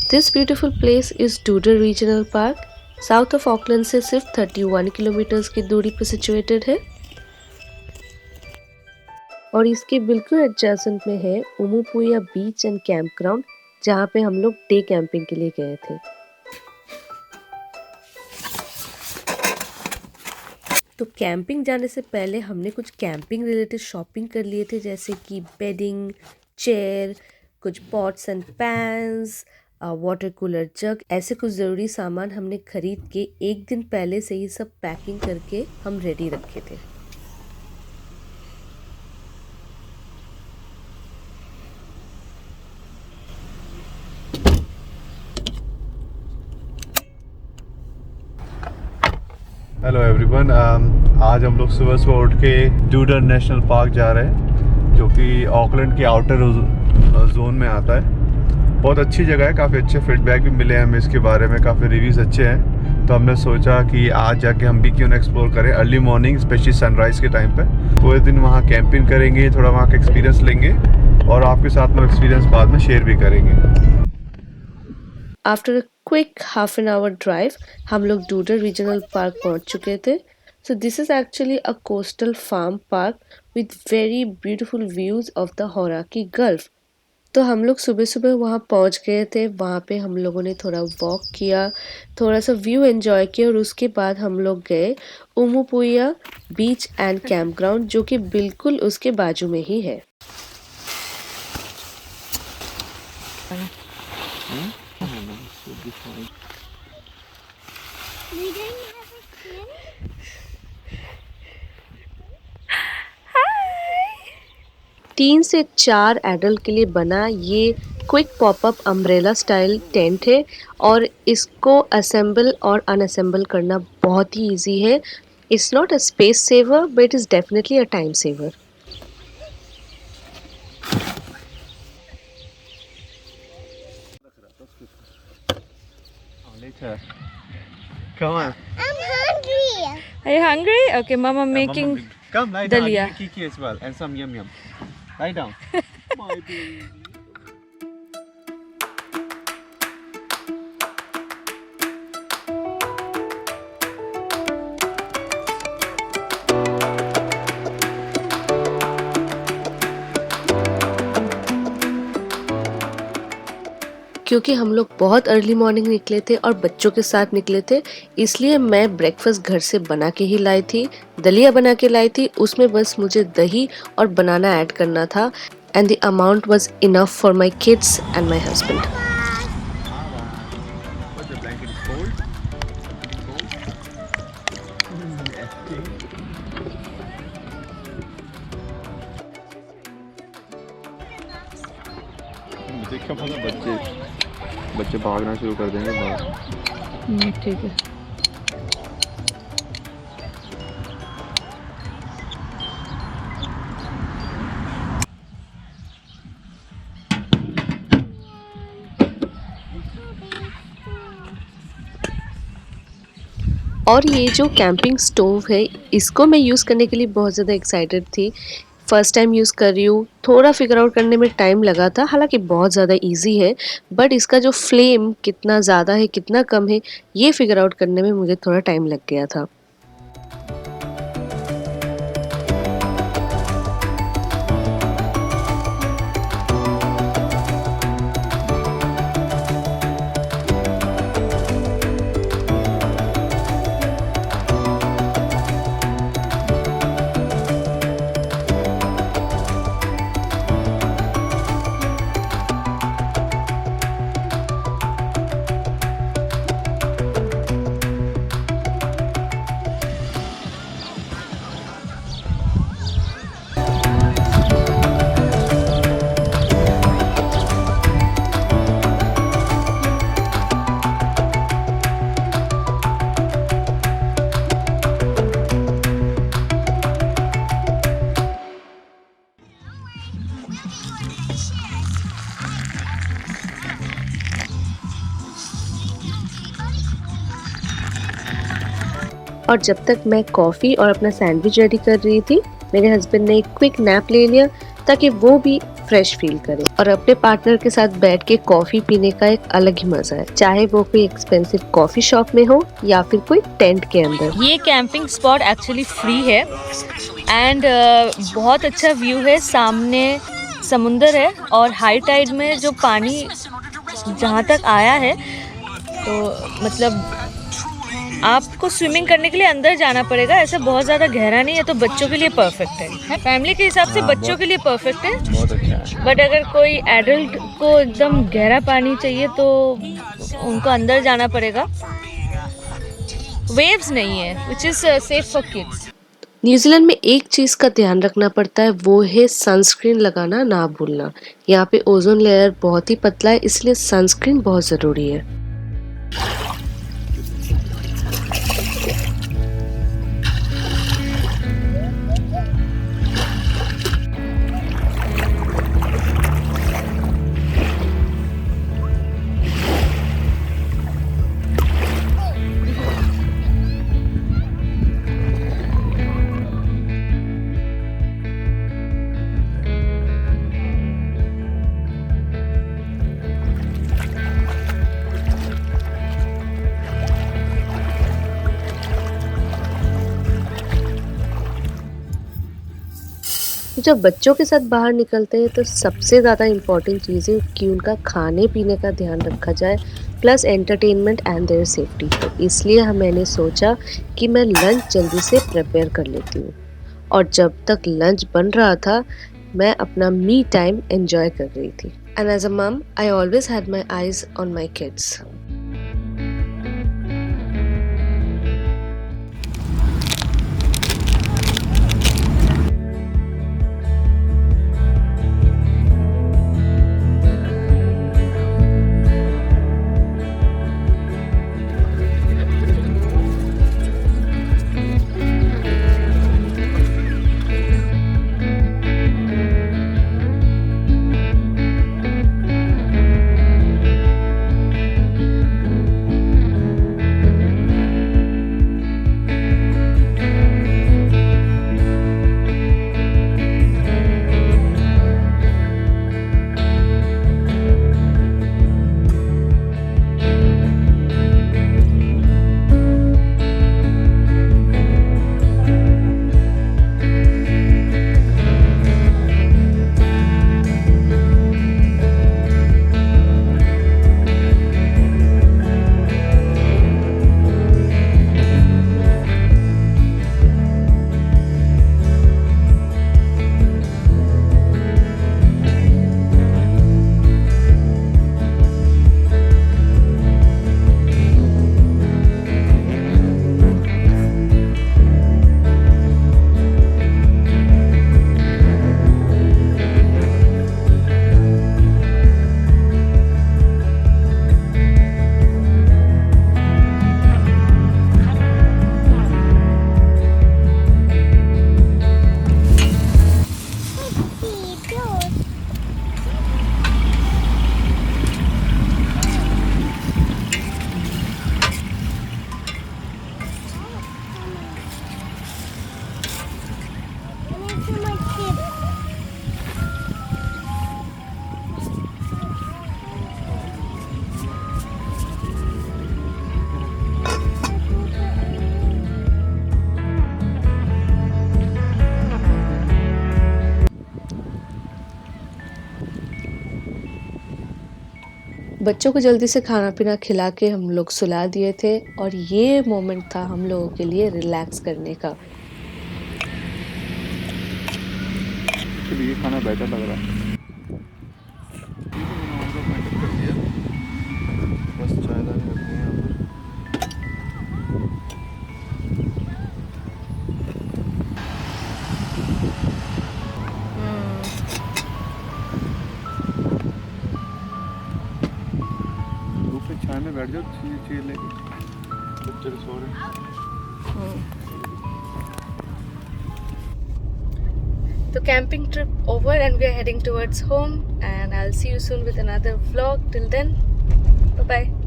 This beautiful place is Dudar Regional Park, south of Auckland से सिर्फ 31 kilometres की दूरी पर सिचुएटेड है और इसके बिल्कुल एडजेसेंट में है उमुपुया बीच एंड कैंप ग्राउंड, जहाँ पे हम लोग डे कैंपिंग के लिए गए थे। तो कैंपिंग जाने से पहले हमने कुछ कैंपिंग रिलेटेड शॉपिंग कर लिए थे, जैसे कि बेडिंग, चेयर, कुछ pots and pans, water cooler jug, ऐसे कुछ ज़रूरी सामान हमने खरीद के एक दिन पहले से ही सब पैकिंग करके हम रेडी रखे थे। हेलो एवरीवन, आज हम लोग सुबह सुबह उठ के डूडर नेशनल पार्क जा रहे हैं, जो कि ऑकलैंड के आउटर जोन में आता है। बहुत अच्छी जगह है, काफ़ी अच्छे फीडबैक भी मिले हैं हमें इसके बारे में, काफ़ी रिव्यूज़ अच्छे हैं। तो हमने सोचा कि आज जाके हम भी क्यों ना एक्सप्लोर करें अर्ली मॉर्निंग, स्पेशली सनराइज़ के टाइम पे। पूरे दिन वहाँ कैंपिंग करेंगे, थोड़ा वहाँ का एक्सपीरियंस लेंगे और आपके साथ में एक्सपीरियंस बाद में शेयर भी करेंगे। After a quick half an hour drive हम लोग डूडर रीजनल पार्क पहुंच चुके थे। So this is actually a coastal farm park with very beautiful views of the Hauraki Gulf. तो हम लोग सुबह सुबह वहाँ पहुँच गए थे। वहाँ पे हम लोगों ने थोड़ा वॉक किया, थोड़ा सा व्यू एंजॉय किया और उसके बाद हम लोग गए उमुपुया बीच एंड कैंप ग्राउंड, जो कि बिल्कुल उसके बाजू में ही है। We didn't have a kid. 3 से 4 एडल्ट के लिए बना ये quick popup umbrella style tent है और इसको असेंबल और अनअसेंबल करना बहुत ही इजी है। It's not a space saver but it is definitely a time saver. Come on. I'm hungry. Are you hungry? Okay, Mama making Come, lie down. dalia. I'll give you Kiki as well, and some yum yum. Lie down. My baby. क्योंकि हम लोग बहुत early morning निकले थे और बच्चों के साथ निकले थे, इसलिए मैं ब्रेकफास्ट घर से बना के ही लाई थी, दलिया बना के लाई थी। उसमें बस मुझे दही और बनाना ऐड करना था and the amount was enough for my kids and my husband. But the blanket is cold. मुझे क्या पता, बच्चे भागना शुरू कर देंगे बाहर। ठीक है। और ये जो कैंपिंग स्टोव है, इसको मैं यूज़ करने के लिए बहुत ज़्यादा एक्साइटेड थी। फर्स्ट टाइम यूज़ कर रही हूँ, थोड़ा फिगर आउट करने में टाइम लगा था, हालांकि बहुत ज़्यादा इजी है, बट इसका जो फ्लेम कितना ज़्यादा है कितना कम है ये फिगर आउट करने में मुझे थोड़ा टाइम लग गया था। और जब तक मैं कॉफ़ी और अपना सैंडविच रेडी कर रही थी, मेरे हस्बैंड ने एक क्विक नैप ले लिया ताकि वो भी फ्रेश फील करे, और अपने पार्टनर के साथ बैठ के कॉफी पीने का एक अलग ही मजा है, चाहे वो कोई एक्सपेंसिव कॉफी शॉप में हो या फिर कोई टेंट के अंदर। ये कैंपिंग स्पॉट एक्चुअली फ्री है एंड बहुत अच्छा व्यू है, सामने समुंदर है और हाई टाइड में जो पानी जहाँ तक आया है तो मतलब आपको स्विमिंग करने के लिए अंदर जाना पड़ेगा, ऐसा बहुत ज़्यादा गहरा नहीं है, तो बच्चों के लिए परफेक्ट है। फैमिली के हिसाब से बच्चों के लिए परफेक्ट है, बहुत अच्छा है। बट अगर कोई एडल्ट को एकदम गहरा पानी चाहिए तो उनको अंदर जाना पड़ेगा। वेव्स नहीं है, which is safe for kids. New Zealand में एक चीज का ध्यान रखना पड़ता है, वो है सनस्क्रीन लगाना ना भूलना। यहाँ पे ओजोन लेयर बहुत ही पतला है, इसलिए सनस्क्रीन बहुत जरूरी है। जब बच्चों के साथ बाहर निकलते हैं तो सबसे ज़्यादा इम्पोर्टेंट चीज़ है कि उनका खाने पीने का ध्यान रखा जाए, plus entertainment and their safety. तो इसलिए मैंने सोचा कि मैं लंच जल्दी से प्रिपेयर कर लेती हूँ, और जब तक लंच बन रहा था मैं अपना मी टाइम एंजॉय कर रही थी। एंड एज अ मम I always had my eyes on my kids. बच्चों को जल्दी से खाना पीना खिला के हम लोग सुला दिए थे, और ये मोमेंट था हम लोगों के लिए रिलैक्स करने का। ये खाना बेटर लग रहा है। बस चायदानी रखनी है यहाँ पर। धूप में छाया में बैठ जाओ, चीज लेके बच्चे सो रहे। So camping trip over and we are heading towards home, and I'll see you soon with another vlog. Till then, bye bye.